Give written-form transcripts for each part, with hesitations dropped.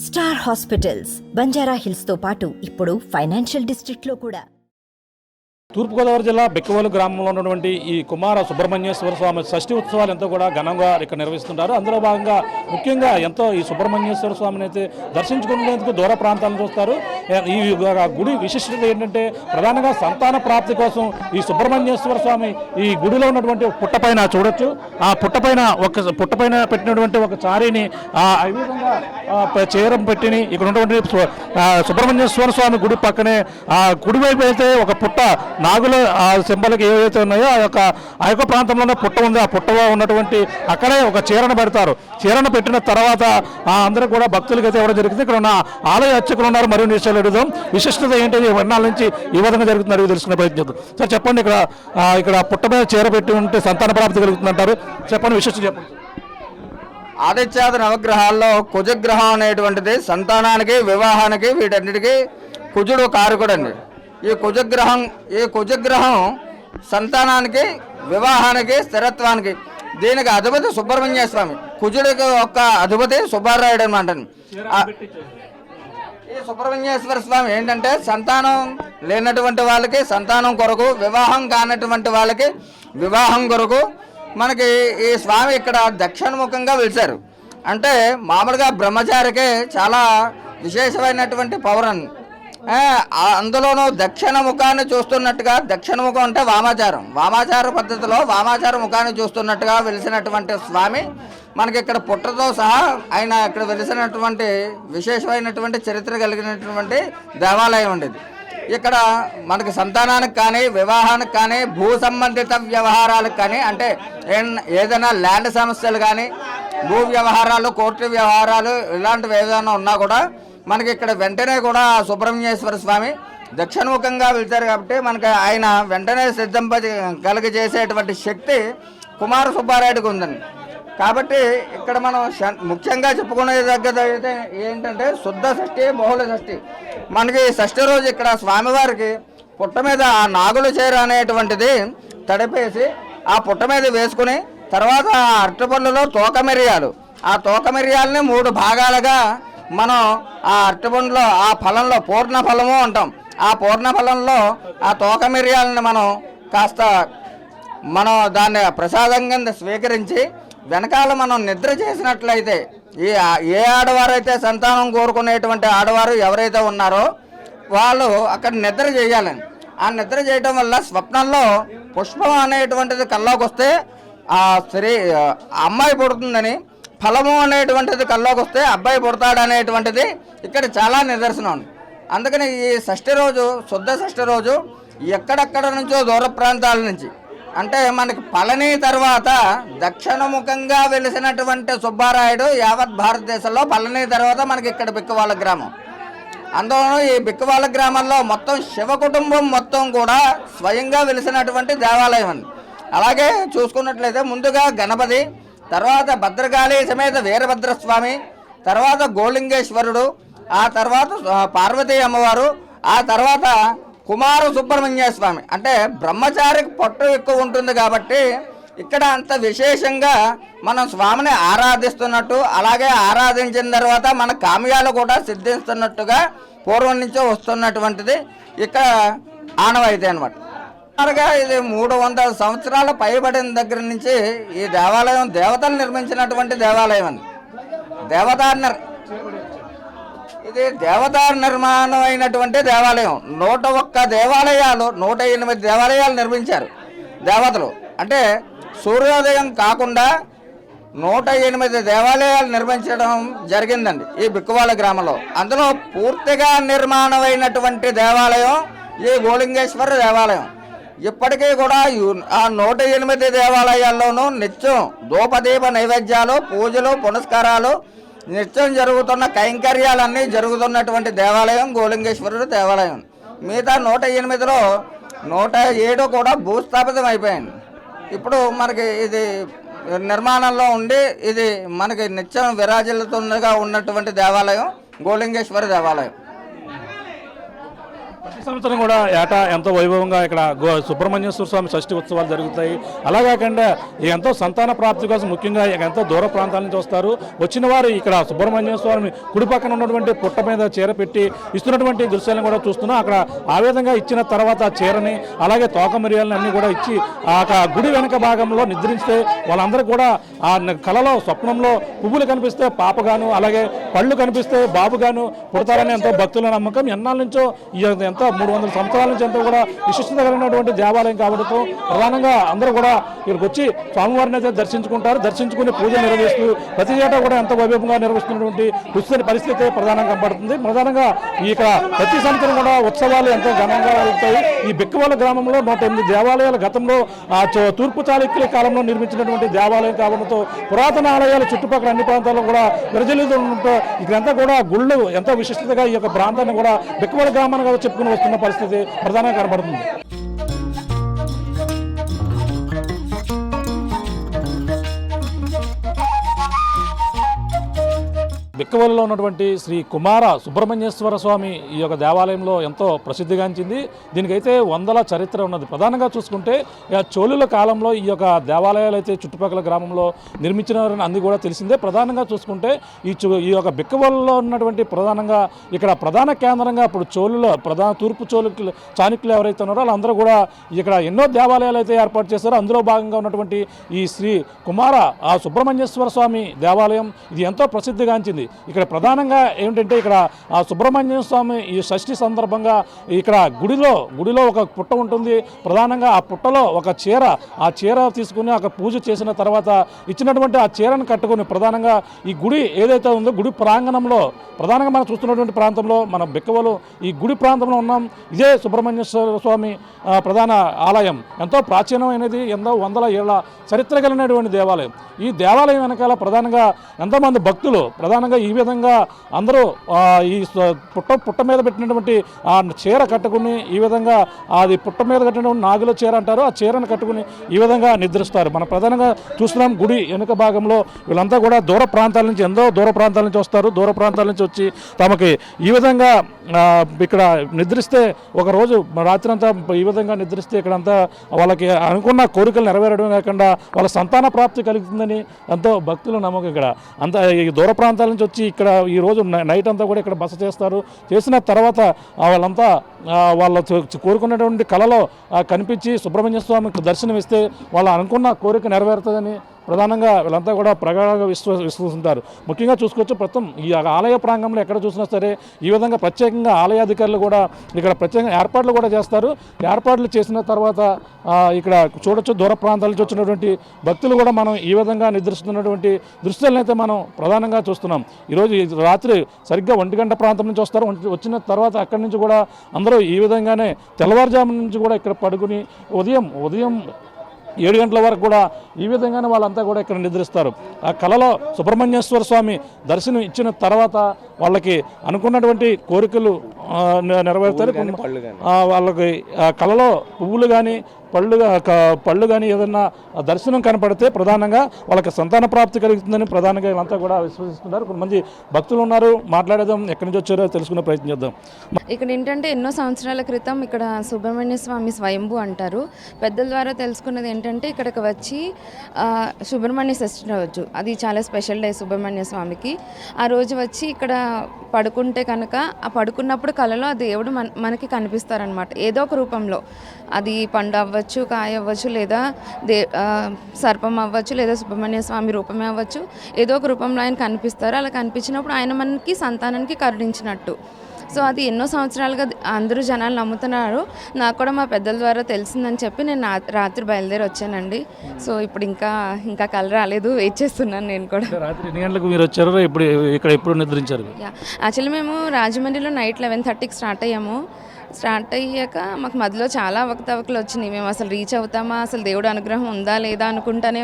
Star hospitals Banjara hills తో పాటు ఇప్పుడు ఫైనాన్షియల్ డిస్ట్రిక్ట్ లో కూడా. తూర్పుగోదావరి జిల్లా బెక్కవోలు గ్రామంలో ఉన్నటువంటి ఈ కుమార సుబ్రహ్మణ్యేశ్వర స్వామి షష్ఠి ఉత్సవాలు ఎంతో కూడా ఘనంగా ఇక్కడ నిర్వహిస్తుంటారు. అందులో భాగంగా ముఖ్యంగా ఎంతో ఈ సుబ్రహ్మణ్యేశ్వర స్వామిని అయితే దర్శించుకునేందుకు దూర ప్రాంతాలను చూస్తారు. ఈ గుడి విశిష్టత ఏంటంటే ప్రధానంగా సంతాన ప్రాప్తి కోసం ఈ సుబ్రహ్మణ్యేశ్వర స్వామి ఈ గుడిలో ఉన్నటువంటి పుట్టపైన చూడొచ్చు. ఆ పుట్టపైన పెట్టినటువంటి ఒక చారీని ఈ విధంగా చీరం పెట్టిని ఇక్కడ ఉన్నటువంటి సుబ్రహ్మణ్యేశ్వర స్వామి గుడి పక్కనే ఆ గుడి వైపు అయితే ఒక పుట్ట నాగుల సింబల్కి ఏవైతే ఉన్నాయో ఆ యొక్క ప్రాంతంలోనే పుట్ట ఉంది. ఆ పుట్టలో ఉన్నటువంటి అక్కడే ఒక చీరను పెడతారు. చీరను పెట్టిన తర్వాత అందరూ కూడా భక్తులకి అయితే ఇవ్వడం జరుగుతుంది. ఇక్కడ ఉన్న ఆలయ అర్చకులు ఉన్నారు, మరియు నిశ్చయాలు అడుగుదాం. విశిష్టత ఏంటి, వర్ణాల నుంచి ఈ విధంగా జరుగుతుంది అడిగి తెలుసుకునే ప్రయత్నిద్దాం. సార్ చెప్పండి, ఇక్కడ పుట్ట మీద చీర పెట్టి ఉంటే సంతాన ప్రాప్తి కలుగుతుందంటారు, చెప్పండి విశిష్టత చెప్పండి. ఆదిత్యాది నవగ్రహాల్లో కుజగ్రహం అనేటువంటిది సంతానానికి, వివాహానికి, వీటన్నిటికీ కుజుడు కారకుడు అండి. ఈ కుజగ్రహం సంతానానికి, వివాహానికి, స్థిరత్వానికి, దీనికి అధిపతి సుబ్రహ్మణ్య స్వామి. కుజుడికి ఒక్క అధిపతి సుబ్బారాయుడు అనమాట. ఈ సుబ్రహ్మణ్యేశ్వర స్వామి ఏంటంటే సంతానం లేనటువంటి వాళ్ళకి సంతానం కొరకు, వివాహం కానటువంటి వాళ్ళకి వివాహం కొరకు మనకి ఈ స్వామి ఇక్కడ దక్షిణముఖంగా వెలిశారు. అంటే మామూలుగా బ్రహ్మచారికి చాలా విశేషమైనటువంటి పౌరం. అందులోనూ దక్షిణ ముఖాన్ని చూస్తున్నట్టుగా, దక్షిణ ముఖం అంటే వామాచార పద్ధతిలో వామాచార ముఖాన్ని చూస్తున్నట్టుగా వెలిసినటువంటి స్వామి మనకి ఇక్కడ పుట్టతో సహా ఆయన ఇక్కడ వెలిసినటువంటి విశేషమైనటువంటి చరిత్ర కలిగినటువంటి దేవాలయం ఉండేది. ఇక్కడ మనకి సంతానానికి కానీ, వివాహానికి కానీ, భూ సంబంధిత వ్యవహారాలకు కానీ, అంటే ఏదైనా ల్యాండ్ సమస్యలు కానీ, భూ వ్యవహారాలు, కోర్టు వ్యవహారాలు ఇలాంటివి ఏదైనా ఉన్నా కూడా మనకి ఇక్కడ వెంటనే కూడా సుబ్రహ్మణ్యేశ్వర స్వామి దక్షిణముఖంగా వెళ్తారు. కాబట్టి మనకి ఆయన వెంటనే కలిగజేసేటువంటి శక్తి కుమార సుబ్బారాయుడికి ఉందండి. కాబట్టి ఇక్కడ మనం ముఖ్యంగా చెప్పుకునే దగ్గర అయితే ఏంటంటే శుద్ధ షష్ఠి, బహుళ షష్ఠి. మనకి షష్ఠి రోజు ఇక్కడ స్వామివారికి పుట్ట మీద ఆ నాగుల చీర అనేటువంటిది తడిపేసి ఆ పుట్ట మీద వేసుకుని, తర్వాత ఆ అరటిపళ్ళులో తోక మిరియాలు, ఆ తోక మిరియాలని 3 భాగాలుగా మనం ఆ అరటిపండులో ఆ ఫలంలో పూర్ణ ఫలము అంటాం. ఆ పూర్ణ ఫలంలో ఆ తోక మిరియాలని మనం దాన్ని ప్రసాదంగా స్వీకరించి వెనకాల మనం నిద్ర చేసినట్లయితే ఏ ఆడవారైతే సంతానం కోరుకునేటువంటి ఆడవారు ఎవరైతే ఉన్నారో వాళ్ళు అక్కడ నిద్ర చేయాలని. ఆ నిద్ర చేయటం వల్ల స్వప్నంలో పుష్పం అనేటువంటిది కల్లోకి వస్తే ఆ అమ్మాయి పుడుతుందని, ఫలము అనేటువంటిది కల్లోకి వస్తే అబ్బాయి పుడతాడు అనేటువంటిది ఇక్కడ చాలా నిదర్శనం. అందుకని ఈ షష్ఠి రోజు, శుద్ధ షష్ఠి రోజు ఎక్కడెక్కడ నుంచో దూర ప్రాంతాల నుంచి, అంటే మనకి పళని తర్వాత దక్షిణముఖంగా వెలిసినటువంటి సుబ్బారాయుడు యావత్ భారతదేశంలో పళని తర్వాత మనకి ఇక్కడ బిక్కవాళ్ళ గ్రామం. అందులోనూ ఈ బిక్కవాళ్ళ గ్రామంలో మొత్తం శివ కుటుంబం మొత్తం కూడా స్వయంగా వెలిసినటువంటి దేవాలయం అండి. అలాగే చూసుకున్నట్లయితే ముందుగా గణపతి, తర్వాత భద్రకాళి సమేత వీరభద్రస్వామి, తర్వాత గోలింగేశ్వరుడు, ఆ తర్వాత పార్వతీ అమ్మవారు, ఆ తర్వాత కుమార సుబ్రహ్మణ్య స్వామి. అంటే బ్రహ్మచారికి పొట్టు ఎక్కువ ఉంటుంది కాబట్టి ఇక్కడ అంత విశేషంగా మనం స్వామిని ఆరాధిస్తున్నట్టు, అలాగే ఆరాధించిన తర్వాత మన కామ్యాలు కూడా సిద్ధిస్తున్నట్టుగా పూర్వం నుంచో వస్తున్నటువంటిది ఇక్కడ ఆనవాయితీ అనమాట. ఇది 300 సంవత్సరాల పైబడిన దగ్గర నుంచి ఈ దేవాలయం దేవతలు నిర్మించినటువంటి దేవాలయం అండి. ఇది దేవతా నిర్మాణం అయినటువంటి దేవాలయం. 101 దేవాలయాలు, 108 దేవాలయాలు నిర్మించారు దేవతలు. అంటే సూర్యోదయం కాకుండా 108 దేవాలయాలు నిర్మించడం జరిగిందండి ఈ బిక్కవాళ్ళ గ్రామంలో. అందులో పూర్తిగా నిర్మాణమైనటువంటి దేవాలయం ఈ గోలింగేశ్వర దేవాలయం. ఇప్పటికీ కూడా ఆ 108 దేవాలయాల్లోనూ నిత్యం ధూపదీప నైవేద్యాలు, పూజలు, పునస్కారాలు నిత్యం జరుగుతున్న కైంకర్యాలన్నీ జరుగుతున్నటువంటి దేవాలయం గోలింగేశ్వరుడు దేవాలయం. మిగతా 108లో 107 కూడా భూస్థాపితం అయిపోయింది. ఇప్పుడు మనకి ఇది నిర్మాణంలో ఉండి ఇది మనకి నిత్యం విరాజిల్లుతుండగా ఉన్నటువంటి దేవాలయం గోలింగేశ్వర దేవాలయం. ప్రతి సంవత్సరం కూడా ఏటా ఎంతో వైభవంగా ఇక్కడ సుబ్రహ్మణ్యేశ్వర స్వామి షష్ఠి ఉత్సవాలు జరుగుతాయి. అలా కాకుండా ఎంతో సంతాన ప్రాప్తి కోసం ముఖ్యంగా ఎంతో దూర ప్రాంతాల నుంచి వస్తారు. వచ్చిన వారు ఇక్కడ సుబ్రహ్మణ్యేశ్వర స్వామి కుడి పక్కన ఉన్నటువంటి పుట్ట మీద చీర పెట్టి ఇస్తున్నటువంటి దృశ్యాలను కూడా చూస్తున్నాం. అక్కడ ఆ విధంగా ఇచ్చిన తర్వాత చీరని అలాగే తోక మిరియాలని అన్ని కూడా ఇచ్చి ఆ గుడి వెనక భాగంలో నిద్రిస్తే వాళ్ళందరూ కూడా ఆ కళలో స్వప్నంలో పువ్వులు కనిపిస్తే పాపగాను అలాగే పళ్ళు కనిపిస్తే బాబుగాను పుడతారని ఎంతో భక్తుల నమ్మకం. ఎన్నాళ్ళ నుంచో ఎంతో 300 సంవత్సరాల నుంచి ఎంతో కూడా విశిష్టత కలిగినటువంటి దేవాలయం కాబట్టి ప్రధానంగా అందరూ కూడా ఇక్కడికి వచ్చి స్వామివారిని అయితే దర్శించుకుంటారు. దర్శించుకుని పూజలు నిర్వహిస్తూ ప్రతి ఏటా కూడా ఎంతో వైభవంగా నిర్వహిస్తున్నటువంటి దుస్థితి పరిస్థితి ప్రధానంగా కనబడుతుంది. ప్రధానంగా ఇక్కడ ప్రతి సంవత్సరం కూడా ఉత్సవాలు ఎంతో ఘనంగా జరుగుతాయి. ఈ బిక్కవోలు గ్రామంలో 108 దేవాలయాలు గతంలో తూర్పు చాళుక్యుల కాలంలో నిర్మించినటువంటి దేవాలయం కావడంతో పురాతన ఆలయాలు చుట్టుపక్కల అన్ని ప్రాంతాల్లో కూడా విరజిల్లుతుంటే ఇక్కడంతా కూడా గుళ్ళు ఎంతో విశిష్టతగా ఈ యొక్క ప్రాంతాన్ని కూడా బిక్కవోలు గ్రామాన్ని కూడా చెప్పుకుని వస్తున్న పరిస్థితి ప్రధానంగా కనబడుతుంది. బిక్కవోలులో ఉన్నటువంటి శ్రీ కుమార సుబ్రహ్మణ్యేశ్వర స్వామి ఈ యొక్క దేవాలయంలో ఎంతో ప్రసిద్ధిగాంచింది. దీనికైతే వందల చరిత్ర ఉన్నది. ప్రధానంగా చూసుకుంటే చోళుల కాలంలో ఈ యొక్క దేవాలయాలు అయితే చుట్టుపక్కల గ్రామంలో నిర్మించినారని అంది కూడా తెలిసిందే. ప్రధానంగా చూసుకుంటే ఈ యొక్క బిక్కవోలులో ఉన్నటువంటి ప్రధానంగా ఇక్కడ ప్రధాన కేంద్రంగా ఇప్పుడు చోళుల తూర్పు చాణుక్యులు ఎవరైతే ఉన్నారో వాళ్ళందరూ కూడా ఇక్కడ ఎన్నో దేవాలయాలు అయితే ఏర్పాటు చేశారో అందులో భాగంగా ఉన్నటువంటి ఈ శ్రీ కుమార సుబ్రహ్మణ్యేశ్వర స్వామి దేవాలయం ఇది ఎంతో ప్రసిద్ధిగాంచింది. ఇక్కడ ప్రధానంగా ఏమిటంటే ఇక్కడ సుబ్రహ్మణ్య స్వామి ఈ షష్ఠి సందర్భంగా ఇక్కడ గుడిలో ఒక పుట్ట ఉంటుంది. ప్రధానంగా ఆ పుట్టలో ఒక ఆ చీర తీసుకుని ఒక పూజ చేసిన తర్వాత ఇచ్చినటువంటి ఆ చీరను కట్టుకుని ప్రధానంగా ఈ గుడి ఏదైతే ఉందో గుడి ప్రాంగణంలో ప్రధానంగా మనం చూస్తున్నటువంటి ప్రాంతంలో మన బిక్కవోలు ఈ గుడి ప్రాంతంలో ఉన్నాం. ఇదే సుబ్రహ్మణ్యేశ్వర స్వామి ప్రధాన ఆలయం ఎంతో ప్రాచీనమైనది. ఎంతో వందల ఏళ్ల చరిత్ర కలిగినటువంటి దేవాలయం. ఈ దేవాలయం వెనకాల ప్రధానంగా ఎంతోమంది భక్తులు ప్రధానంగా ఈ విధంగా అందరూ ఈ పుట్ట మీద పెట్టినటువంటి ఆ చీర కట్టుకుని ఈ విధంగా అది పుట్ట మీద కట్టినటువంటి నాగుల చీర అంటారు. ఆ చీరను కట్టుకుని ఈ విధంగా నిద్రిస్తారు. మనం ప్రధానంగా చూస్తున్నాం గుడి వెనుక భాగంలో వీళ్ళంతా కూడా దూర ప్రాంతాల నుంచి ఎంతో దూర ప్రాంతాల నుంచి వస్తారు. దూర ప్రాంతాల నుంచి వచ్చి తమకి ఈ విధంగా ఇక్కడ నిద్రిస్తే ఒకరోజు రాత్రి అంతా ఈ విధంగా నిద్రిస్తే ఇక్కడంతా వాళ్ళకి అనుకున్న కోరికలు నెరవేరడమే కాకుండా వాళ్ళ సంతాన ప్రాప్తి కలుగుతుందని ఎంతో భక్తుల నమ్మకం. ఇక్కడ అంతా ఈ దూర ప్రాంతాల నుంచి వచ్చి ఇక్కడ ఈ రోజు నైట్ అంతా కూడా ఇక్కడ బస చేస్తారు. చేసిన తర్వాత వాళ్ళంతా వాళ్ళ కోరుకున్నటువంటి కళలో కనిపించి సుబ్రహ్మణ్య స్వామికి దర్శనం ఇస్తే వాళ్ళు అనుకున్న కోరిక నెరవేరుతుందని ప్రధానంగా వీళ్ళంతా కూడా ప్రగాఢంగా విశ్వసిస్తారు. ముఖ్యంగా చూసుకోవచ్చు ప్రస్తుతం ఈ ఆలయ ప్రాంగంలో ఎక్కడ చూసినా సరే ఈ విధంగా ప్రత్యేకంగా ఆలయాధికారులు కూడా ఇక్కడ ప్రత్యేకంగా ఏర్పాట్లు కూడా చేస్తారు. ఏర్పాట్లు చేసిన తర్వాత ఇక్కడ చూడొచ్చు దూర ప్రాంతాల నుంచి వచ్చినటువంటి భక్తులు కూడా మనం ఈ విధంగా నిద్రిస్తున్నటువంటి దృశ్యాలను అయితే మనం ప్రధానంగా చూస్తున్నాం. ఈరోజు రాత్రి సరిగ్గా 1 గంట ప్రాంతం నుంచి వస్తారు. వచ్చిన తర్వాత అక్కడి నుంచి కూడా అందరూ ఈ విధంగానే తెల్లవారుజాము నుంచి కూడా ఇక్కడ పడుకుని ఉదయం 7 గంటల వరకు కూడా ఈ విధంగానే వాళ్ళంతా కూడా ఇక్కడ నిద్రిస్తారు. ఆ కళలో సుబ్రహ్మణ్యేశ్వర స్వామి దర్శనం ఇచ్చిన తర్వాత వాళ్ళకి అనుకున్నటువంటి కోరికలు నెరవేరుతారు. వాళ్ళకి కళలో పువ్వులు కానీ పళ్ళు కానీ ఏదన్నా దర్శనం కనపడితే ప్రధానంగా వాళ్ళకి సంతాన ప్రాప్తి కలుగుతుందని ప్రధానంగా వీళ్ళంతా కూడా విశ్వసిస్తున్నారు. కొంతమంది భక్తులు ఉన్నారు, మాట్లాడేద్దాం, ఎక్కడి నుంచి వచ్చారో తెలుసుకునే ప్రయత్నం చేద్దాం. ఇక్కడ ఏంటంటే ఎన్నో సంవత్సరాల క్రితం ఇక్కడ సుబ్రహ్మణ్య స్వామి స్వయంభూ అంటారు. పెద్దల ద్వారా తెలుసుకున్నది ఏంటంటే ఇక్కడికి వచ్చి సుబ్రహ్మణ్య షష్ఠి రోజు అది చాలా స్పెషల్ డే సుబ్రహ్మణ్య స్వామికి. ఆ రోజు వచ్చి ఇక్కడ పడుకుంటే కనుక ఆ పడుకున్నప్పుడు కలలో ఆ దేవుడు మనకి కనిపిస్తారనమాట. ఏదో ఒక రూపంలో అది పండు అవ్వచ్చు, కాయ అవ్వచ్చు, లేదా సర్పం అవ్వచ్చు, లేదా సుబ్రహ్మణ్య స్వామి రూపమే అవ్వచ్చు. ఏదో ఒక రూపంలో ఆయన కనిపిస్తారు. అలా కనిపించినప్పుడు ఆయన మనకి సంతానానికి కరుణించినట్టు. సో అది ఎన్నో సంవత్సరాలుగా అందరూ జనాలు నమ్ముతున్నారు. నాకు కూడా మా పెద్దల ద్వారా తెలిసిందని చెప్పి నేను రాత్రి బయలుదేరి వచ్చానండి. సో ఇప్పుడు ఇంకా కల రాలేదు, వెయిట్ చేస్తున్నాను నేను కూడా. రాత్రి ఎన్ని గంటలకు మీరు వచ్చారు? ఇప్పుడు ఇక్కడ ఎప్పుడు నిద్రించారు? యాక్చువల్లీ మేము రాజమండ్రిలో నైట్ 11:30కి స్టార్ట్ అయ్యాము. స్టార్ట్ అయ్యాక మాకు మధ్యలో చాలా అవకతవకలు వచ్చినాయి. మేము అసలు రీచ్ అవుతామా, అసలు దేవుడు అనుగ్రహం ఉందా లేదా అనుకుంటానే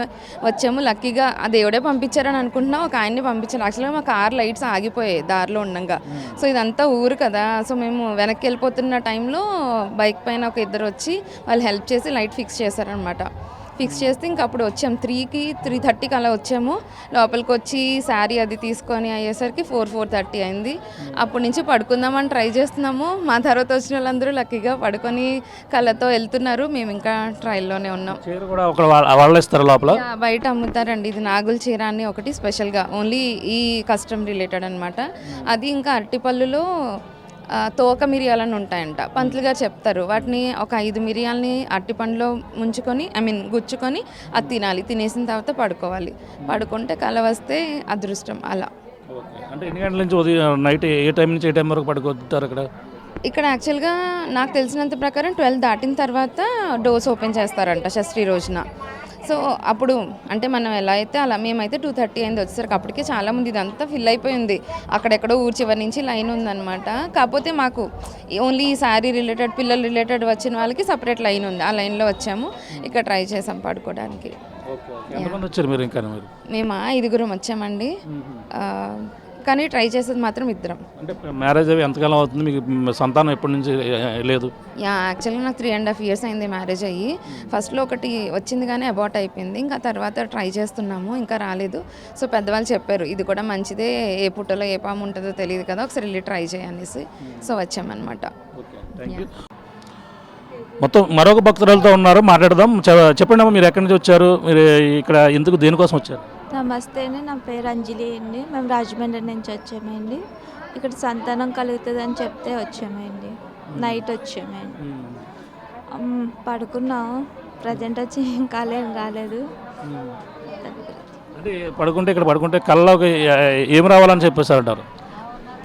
వచ్చాము. లక్కీగా ఆ దేవుడే పంపించారని అనుకుంటున్నాం. ఒక ఆయన్ని పంపించారు. యాక్చువల్గా మా కార్ లైట్స్ ఆగిపోయాయి దారిలో ఉండగా. సో ఇదంతా ఊరు కదా. సో మేము వెనక్కి వెళ్ళిపోతున్న టైంలో బైక్ పైన ఒక ఇద్దరు వచ్చి వాళ్ళు హెల్ప్ చేసి లైట్ ఫిక్స్ చేశారనమాట. ఫిక్స్ చేస్తే ఇంక అప్పుడు వచ్చాం 3:30కి అలా వచ్చాము. లోపలికి వచ్చి శారీ అది తీసుకొని అయ్యేసరికి 4:30 అయింది. అప్పటి నుంచి పడుకుందామని ట్రై చేస్తున్నాము. మా తర్వాత వచ్చిన వాళ్ళందరూ లక్కీగా పడుకొని కళ్ళతో వెళ్తున్నారు. మేము ఇంకా ట్రైల్లోనే ఉన్నాం. చీర కూడా ఒక వాళ్ళు ఇస్తారు లోపల, బయట అమ్ముతారండి. ఇది నాగుల చీర అని ఒకటి స్పెషల్గా ఓన్లీ ఈ కస్టమ్ రిలేటెడ్ అనమాట. అది ఇంకా అరటిపళ్ళులో తోక మిరియాలని ఉంటాయంట. పంతులు గారు చెప్తారు వాటిని ఒక 5 మిరియాలని అరటిపండులో ముంచుకొని గుచ్చుకొని అది తినాలి. తినేసిన తర్వాత పడుకోవాలి. పడుకుంటే కల వస్తే అదృష్టం. అలా. అంటే ఎన్ని గంటల నుంచి ఉదయం నైట్ ఏ టైం నుంచి ఏ టైం వరకు పడుకోతారు ఇక్కడ? ఇక్కడ యాక్చువల్గా నాకు తెలిసినంత ప్రకారం 12 దాటిన తర్వాత డోర్స్ ఓపెన్ చేస్తారంట షష్ఠి రోజున. సో అప్పుడు అంటే మనం ఎలా అయితే అలా, మేమైతే 2:30 అయింది వచ్చేసరికి. అప్పటికే చాలామంది ఇదంతా ఫిల్ అయిపోయింది. అక్కడెక్కడో ఊరి చివరి నుంచి లైన్ ఉందన్నమాట. కాకపోతే మాకు ఓన్లీ ఈ శారీ రిలేటెడ్ పిల్లలు రిలేటెడ్ వచ్చిన వాళ్ళకి సపరేట్ లైన్ ఉంది. ఆ లైన్లో వచ్చాము. ఇక్కడ ట్రై చేసాం పడుకోవడానికి. ఎంతమంది వచ్చారు మీరు? ఇంకా మేము 5 వచ్చామండి. కానీ ట్రై చేసేది మాత్రం 2. అంటే మ్యారేజ్ అవి ఎంతకాలం అవుతుంది? మీకు సంతానం ఎప్పటి నుంచి లేదు? యాక్చువల్గా నాకు 3.5 years అయింది మ్యారేజ్ అయ్యి. ఫస్ట్లో ఒకటి వచ్చింది కానీ అబార్ట్ అయిపోయింది. ఇంకా తర్వాత ట్రై చేస్తున్నాము, ఇంకా రాలేదు. సో పెద్దవాళ్ళు చెప్పారు ఇది కూడా మంచిదే, ఏ పుట్టలో ఏ పాము ఉంటుందో తెలియదు కదా, ఒకసారి వెళ్ళి ట్రై చేయనేసి. సో వచ్చామన్నమాట. మొత్తం మరొక భక్తురాలతో ఉన్నారు, మాట్లాడదాం. చెప్పండి అమ్మా, మీరు ఎక్కడి నుంచి వచ్చారు? మీరు ఇక్కడ ఎందుకు దేనికోసం వచ్చారు? నమస్తే అండి, నా పేరు అంజలి అండి. మేము రాజమండ్రి నుంచి వచ్చామండి. ఇక్కడ సంతానం కలుగుతుందని చెప్తే వచ్చామండి. నైట్ వచ్చామండి. పడుకున్నాం. ప్రజెంట్ వచ్చి ఇంకా రాలేదు. అంటే పడుకుంటే ఇక్కడ పడుకుంటే కళ్ళకి ఏం రావాలని చెప్పేసి అంటారు?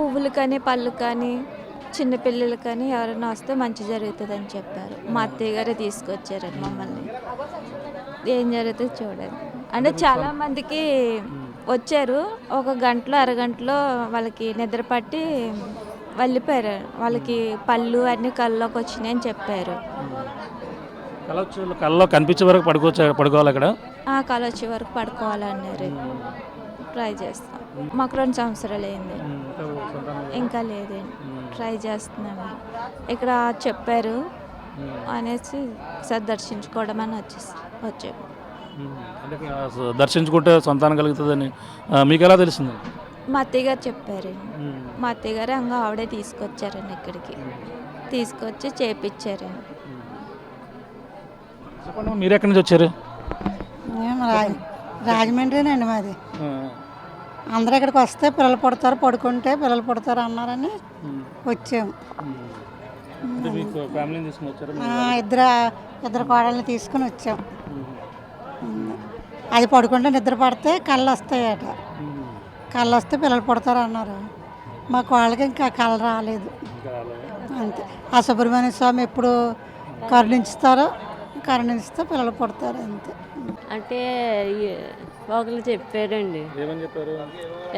పువ్వులు కానీ పళ్ళు కానీ చిన్నపిల్లలు కానీ ఎవరైనా వస్తే మంచి జరుగుతుందని చెప్పారు. మా అత్తయ్య గారే తీసుకొచ్చారండి మమ్మల్ని. ఏం జరుగుతుంది చూడండి. అంటే చాలామందికి వచ్చారు. ఒక గంటలో అరగంటలో వాళ్ళకి నిద్ర పట్టి వెళ్ళిపోయారు. వాళ్ళకి పళ్ళు అన్నీ కళ్ళలోకి వచ్చినాయి అని చెప్పారు. కళ్ళలో కనిపించే వరకు పడుకోవాలి అక్కడ? కళ వచ్చే వరకు పడుకోవాలన్నారు. ట్రై చేస్తాం. మాకు 2 సంవత్సరాలు అయింది, ఇంకా లేదండి. ట్రై చేస్తున్నాము. ఇక్కడ చెప్పారు అనేసి ఒకసారి దర్శించుకోవడం అని వచ్చాము. అంటే దర్శించుకుంటే సంతానం కలుగుతుందని మీకు ఎలా తెలిసింది? మా అత్తయ్య గారు చెప్పారండి. మా అత్తయ్య గారు ఆవిడే తీసుకొచ్చారండి. ఇక్కడికి తీసుకొచ్చి చేపించారండి. చెప్పండి, మీరు ఎక్కడి నుంచి వచ్చారు? రాజమండ్రినండి మాది. అందరూ ఇక్కడికి వస్తే పిల్లలు పుడతారు, పడుకుంటే పిల్లలు పుడతారు అన్నారని వచ్చాము. ఇద్దరు కోడల్ని తీసుకుని వచ్చాము. అది పడుకుంటే నిద్ర పడితే కళ్ళు వస్తాయట. కళ్ళు వస్తే పిల్లలు పుడతారు అన్నారు. మా కోళ్ళకి ఇంకా కళ్ళు రాలేదు. అంతే. ఆ సుబ్రహ్మణ్య స్వామి ఎప్పుడు కరుణిస్తే పిల్లలు పుడతారు అంతే. అంటే ఒకళ్ళు చెప్పారండి,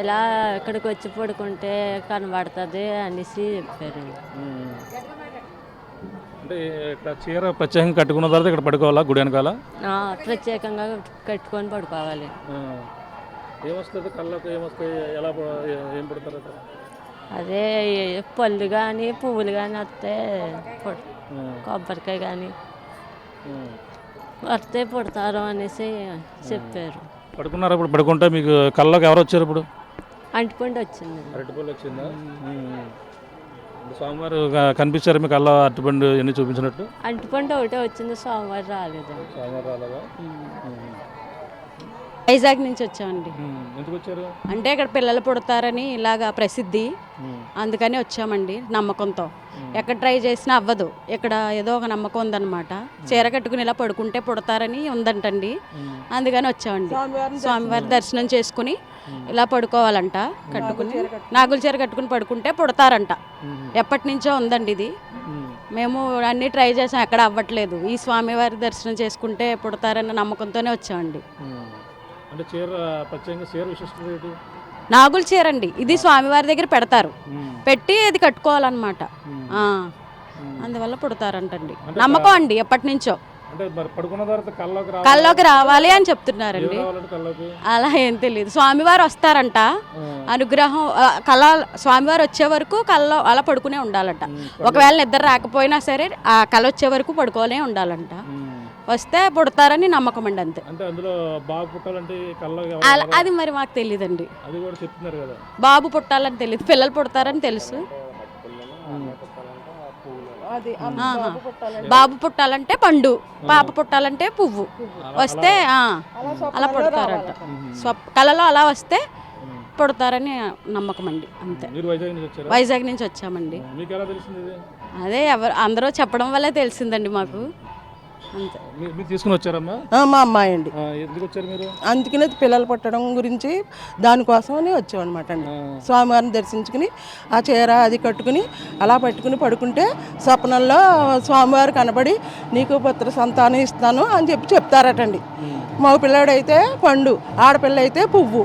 ఇలా ఇక్కడికి వచ్చి పడుకుంటే కనబడుతుంది అనేసి చెప్పారండి. అంటే ఇక్కడ చీర ప్రత్యేకంగా కట్టుకున్న తర్వాత ఇక్కడ పడుకోవాలా గుడి వెనకాల? ప్రత్యేకంగా కట్టుకొని పడుకోవాలి. ఏమొస్తుంది కళ్ళకు? ఏమొస్తాయి? ఎలా ఏం పడతారు? అదే పళ్ళు కానీ పువ్వులు కానీ వస్తే కొబ్బరికాయ కానీ వస్తే పుడతారు అనేసి చెప్పారు. పడుకున్నారు. ఇప్పుడు పడుకుంటే మీకు కళ్ళకి ఎవరు వచ్చారు? ఇప్పుడు అంటిపండు వచ్చింది. అరటిపళ్ళు వచ్చిందా? స్వామివారు కనిపించారు మీకు కళ్ళ అరటిపండు ఎన్ని చూపించినట్టు? అంటిపండు ఒకటే వచ్చింది, స్వామివారు రాలేదు. స్వామివారు రాలేదా? వైజాగ్ నుంచి వచ్చామండి. ఎందుకు వచ్చారు? అంటే ఇక్కడ పిల్లలు పుడతారని ఇలాగా ప్రసిద్ధి, అందుకని వచ్చామండి నమ్మకంతో. ఎక్కడ ట్రై చేసినా అవ్వదు, ఇక్కడ ఏదో ఒక నమ్మకం ఉందన్నమాట. చీర కట్టుకుని ఇలా పడుకుంటే పుడతారని ఉందంటండి, అందుకని వచ్చామండి. స్వామివారి దర్శనం చేసుకుని ఇలా పడుకోవాలంట. కట్టుకుని నాగుల చీర కట్టుకుని పడుకుంటే పుడతారంట. ఎప్పటి నుంచో ఉందండి ఇది. మేము అన్నీ ట్రై చేసాం, ఎక్కడ అవ్వట్లేదు. ఈ స్వామివారి దర్శనం చేసుకుంటే పుడతారన్న నమ్మకంతోనే వచ్చామండి. అంటే చీర ప్రత్యేకంగా చీర విశిష్టత ఏంటి? నాగుల చీర అండి ఇది. స్వామివారి దగ్గర పెడతారు, పెట్టి అది కట్టుకోవాలన్నమాట. అందువల్ల పుడతారంటండి, నమ్మకం అండి ఎప్పటి నుంచో. కల్లోకి రావాలి అని చెప్తున్నారండి. అలా ఏం తెలియదు. స్వామివారు వస్తారంట, అనుగ్రహం స్వామివారు వచ్చే వరకు కల్లో అలా పడుకునే ఉండాలంట. ఒకవేళ నిద్ర రాకపోయినా సరే ఆ కళ వచ్చే వరకు పడుకోనే ఉండాలంట. వస్తే పుడతారని నమ్మకం అండి అంతే. అంటే అందులో బాగా పుట్టాలంటే కళ్ళ అది మరి మాకు తెలియదండి. అది కూడా చెప్తున్నారు కదా. బాబు పుట్టాలని తెలియదు, పిల్లలు పుడతారని తెలుసు. బాబు పుట్టాలంటే పండు, పాప పుట్టాలంటే పువ్వు. వస్తే అలా పుడతారంట. కళలో అలా వస్తే పుడతారని నమ్మకం అండి అంతే. వైజాగ్ నుంచి వచ్చామండి. అదే అందరూ చెప్పడం వల్లే తెలిసిందండి మాకు అంతే. తీసుకుని వచ్చారమ్మా? మా అమ్మాయి అండి. ఎందుకు వచ్చారు మీరు? అందుకనే పిల్లలు పుట్టడం గురించి దానికోసమని వచ్చామన్నమాట అండి. స్వామివారిని దర్శించుకుని ఆ చీర అది కట్టుకుని అలా పట్టుకుని పడుకుంటే స్వప్నంలో స్వామివారు కనబడి నీకు పుత్ర సంతానం ఇస్తాను అని చెప్తారటండి. మగ పిల్లాడైతే పండు, ఆడపిల్ల అయితే పువ్వు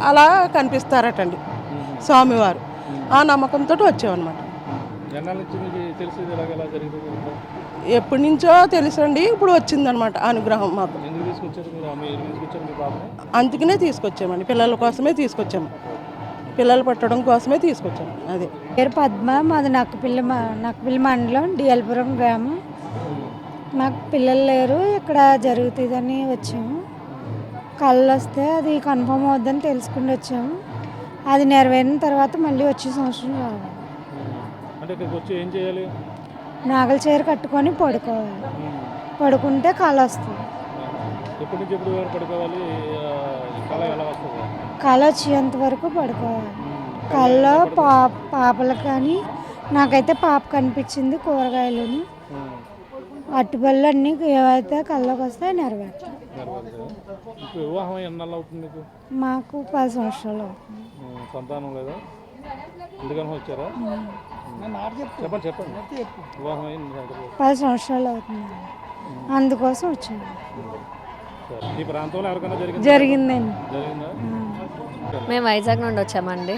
అలా కనిపిస్తారటండి స్వామివారు. ఆ నమ్మకంతో వచ్చామన్నమాట. ఎప్పటి నుంచో తెలుసండి, ఇప్పుడు వచ్చిందనమాట అనుగ్రహం మాకు. అందుకనే తీసుకొచ్చామండి, పిల్లల కోసమే తీసుకొచ్చాము, పిల్లలు పట్టడం కోసమే తీసుకొచ్చాము. అదే పేరు పద్మ, మాది నక్కపిల్లి మండలం, డిఎల్పురం గ్రామం. నాకు పిల్లలు లేరు, ఇక్కడ జరుగుతుందని వచ్చాము. కళ్ళు వస్తే అది కన్ఫర్మ్ అవుద్దని తెలుసుకుని వచ్చాము. అది నెరవేరిన తర్వాత మళ్ళీ వచ్చే సంవత్సరం రావాలి. నాగల చీర కట్టుకొని పడుకోవాలి, పడుకుంటే కళ వస్తుంది. కళ వచ్చేంత వరకు పడుకోవాలి. కళ్ళలో పాపలకు కానీ, నాకైతే పాప కనిపించింది, కూరగాయలను అట్టుపళ్ళు అన్నీ ఏవైతే కళ్ళలోకి వస్తే నెరవేర్తాయి. మాకు 10 సంవత్సరాలు అవుతుంది. సంతానం లేదా? ఎందుకని వచ్చారా? చెప్పండి. 10 సంవత్సరాలు అవుతుంది, అందుకోసం వచ్చాను. ఈ ప్రాంతంలో ఎవరికైనా జరిగిందండి. మేము వైజాగ్ నుండి వచ్చామండి.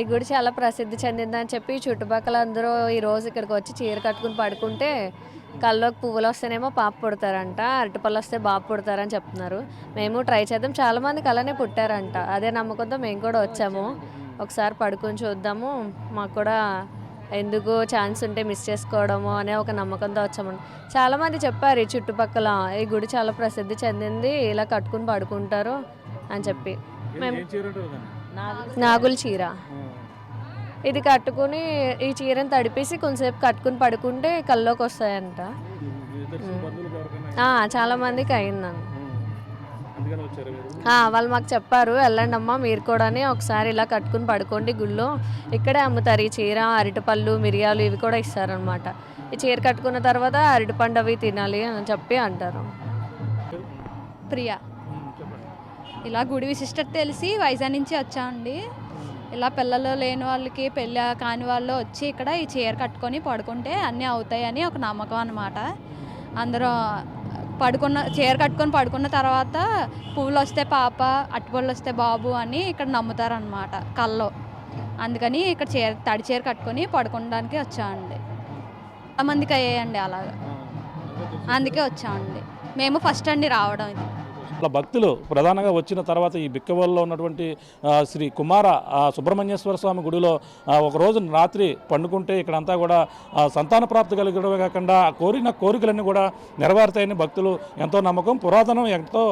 ఈ గుడి చాలా ప్రసిద్ధి చెందిందని చెప్పి చుట్టుపక్కల అందరూ ఈరోజు ఇక్కడికి వచ్చి చీర కట్టుకుని పడుకుంటే కళ్ళలోకి పువ్వులు వస్తేనేమో పాప పుడతారంట, అరటిపళ్ళు వస్తే బాబు పుడతారని చెప్తున్నారు. మేము ట్రై చేద్దాం, చాలామంది కళనే పుట్టారంట. అదే నమ్మకంతో మేము కూడా వచ్చాము. ఒకసారి పడుకొని చూద్దాము, మాకు కూడా ఎందుకు ఛాన్స్ ఉంటే మిస్ చేసుకోవడము అనే ఒక నమ్మకంతో వచ్చామండి. చాలామంది చెప్పారు ఈ చుట్టుపక్కల ఈ గుడి చాలా ప్రసిద్ధి చెందింది, ఇలా కట్టుకుని పడుకుంటారు అని చెప్పి. మేము నాగుల చీర ఇది కట్టుకుని ఈ చీరను తడిపేసి కొంతసేపు కట్టుకుని పడుకుంటే కల్లోకి వస్తాయంట. చాలా మందికి అయిందండి. వాళ్ళు మాకు చెప్పారు, వెళ్ళండి అమ్మా మీరు కూడా ఒకసారి ఇలా కట్టుకుని పడుకోండి, గుళ్ళో ఇక్కడే అమ్ముతారు ఈ చీర, అరటిపళ్ళు, మిరియాలు ఇవి కూడా ఇస్తారనమాట. ఈ చీర కట్టుకున్న తర్వాత అరటిపండు అవి తినాలి అని చెప్పి అంటారు. ప్రియా, ఇలా గుడి విశిష్టత తెలిసి వైజాగ్ నుంచి వచ్చామండి. ఇలా పిల్లలు లేని వాళ్ళకి, పెళ్ళి కాని వాళ్ళు వచ్చి ఇక్కడ ఈ చీర కట్టుకొని పడుకుంటే అన్నీ అవుతాయని ఒక నమ్మకం అన్నమాట. అందరూ చీర కట్టుకొని పడుకున్న తర్వాత పువ్వులు వస్తే పాప, అట్టుపళ్ళు వస్తే బాబు అని ఇక్కడ నమ్ముతారనమాట కల్లో. అందుకని ఇక్కడ తడి చీర కట్టుకొని పడుకోవడానికి వచ్చామండి. చాలామందికి అయ్యాయండి అలాగా, అందుకే వచ్చామండి. మేము ఫస్ట్ అండి రావడం. ఇది భక్తులు ప్రధానంగా వచ్చిన తర్వాత ఈ బిక్కవోలులో ఉన్నటువంటి శ్రీ కుమార సుబ్రహ్మణ్యేశ్వర స్వామి గుడిలో ఒకరోజు రాత్రి పండుకుంటే ఇక్కడంతా కూడా సంతాన ప్రాప్తి కలిగడమే కాకుండా కోరిన కోరికలన్నీ కూడా నెరవేరుతాయని భక్తులు ఎంతో నమ్మకం. పురాతనం ఎంతో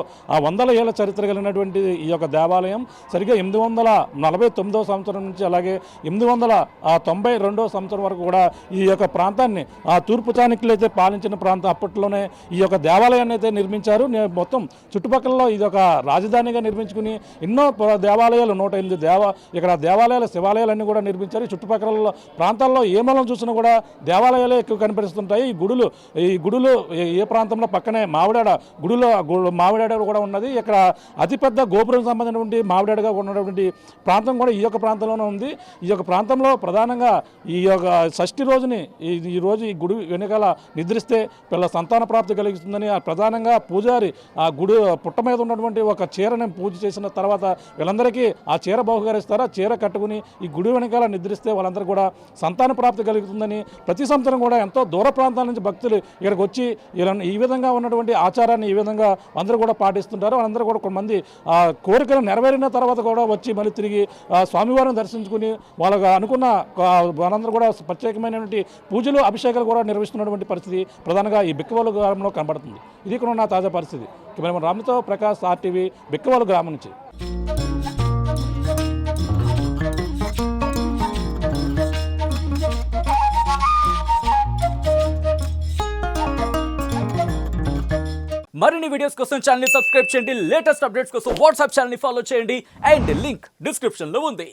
100 ఏళ్ల చరిత్ర కలిగినటువంటి ఈ యొక్క దేవాలయం సరిగ్గా 849వ సంవత్సరం నుంచి అలాగే 892వ సంవత్సరం వరకు కూడా ఈ యొక్క ప్రాంతాన్ని తూర్పు చాణక్యులు అయితే పాలించిన ప్రాంతం. అప్పట్లోనే ఈ యొక్క దేవాలయాన్ని అయితే నిర్మించారు. మొత్తం చుట్టుపక్కల ఇది ఒక రాజధానిగా నిర్మించుకుని ఎన్నో దేవాలయాలు 108 ఇక్కడ దేవాలయాలు, శివాలయాలన్నీ కూడా నిర్మించారు. ఈ చుట్టుపక్కల ప్రాంతాల్లో ఏ మూలం చూసినా కూడా దేవాలయాలే ఎక్కువ కనిపిస్తుంటాయి. ఈ గుడులు ఏ ప్రాంతంలో పక్కనే మావిడాడ కూడా ఉన్నది. ఇక్కడ అతిపెద్ద గోపురం సంబంధించినటువంటి మావిడాడగా ఉన్నటువంటి ప్రాంతం కూడా ఈ యొక్క ప్రాంతంలోనే ఉంది. ఈ యొక్క ప్రాంతంలో ప్రధానంగా ఈ యొక్క షష్ఠి రోజుని ఈ రోజు ఈ గుడి వెనుకాల నిద్రిస్తే పిల్ల సంతాన ప్రాప్తి కలిగిస్తుందని ప్రధానంగా పూజారి ఆ గుడి పుట్ట మీద ఉన్నటువంటి ఒక చీరని పూజ చేసిన తర్వాత వీళ్ళందరికీ ఆ చీర బహుకరిస్తారు. ఆ చీర కట్టుకుని ఈ గుడి వెనకాల నిద్రిస్తే వాళ్ళందరూ కూడా సంతాన ప్రాప్తి కలుగుతుందని ప్రతి సంవత్సరం కూడా ఎంతో దూర ప్రాంతాల నుంచి భక్తులు ఇక్కడికి వచ్చి ఈ విధంగా ఉన్నటువంటి ఆచారాన్ని ఈ విధంగా అందరూ కూడా పాటిస్తుంటారు. వాళ్ళందరూ కూడా కొంతమంది ఆ కోరికలు నెరవేరిన తర్వాత కూడా వచ్చి మళ్ళీ తిరిగి స్వామివారిని దర్శించుకుని వాళ్ళకు అనుకున్న వాళ్ళందరూ కూడా ప్రత్యేకమైనటువంటి పూజలు అభిషేకాలు కూడా నిర్వహిస్తున్నటువంటి పరిస్థితి ప్రధానంగా ఈ బిక్కవోలు గ్రామంలో కనబడుతుంది. ఇది ఇక్కడ ఉన్న తాజా పరిస్థితి. కెమెరామెన్ రామ్తో ప్రకాష్, RTV, బిక్కవోలు గ్రామం నుంచి. మరిన్ని వీడియోస్ కోసం ఛానల్ ని సబ్స్క్రైబ్ చేయండి. లేటెస్ట్ అప్డేట్స్ కోసం వాట్సాప్ ఛానల్ ని ఫాలో చేయండి. అండ్ లింక్ డిస్క్రిప్షన్ లో ఉంది.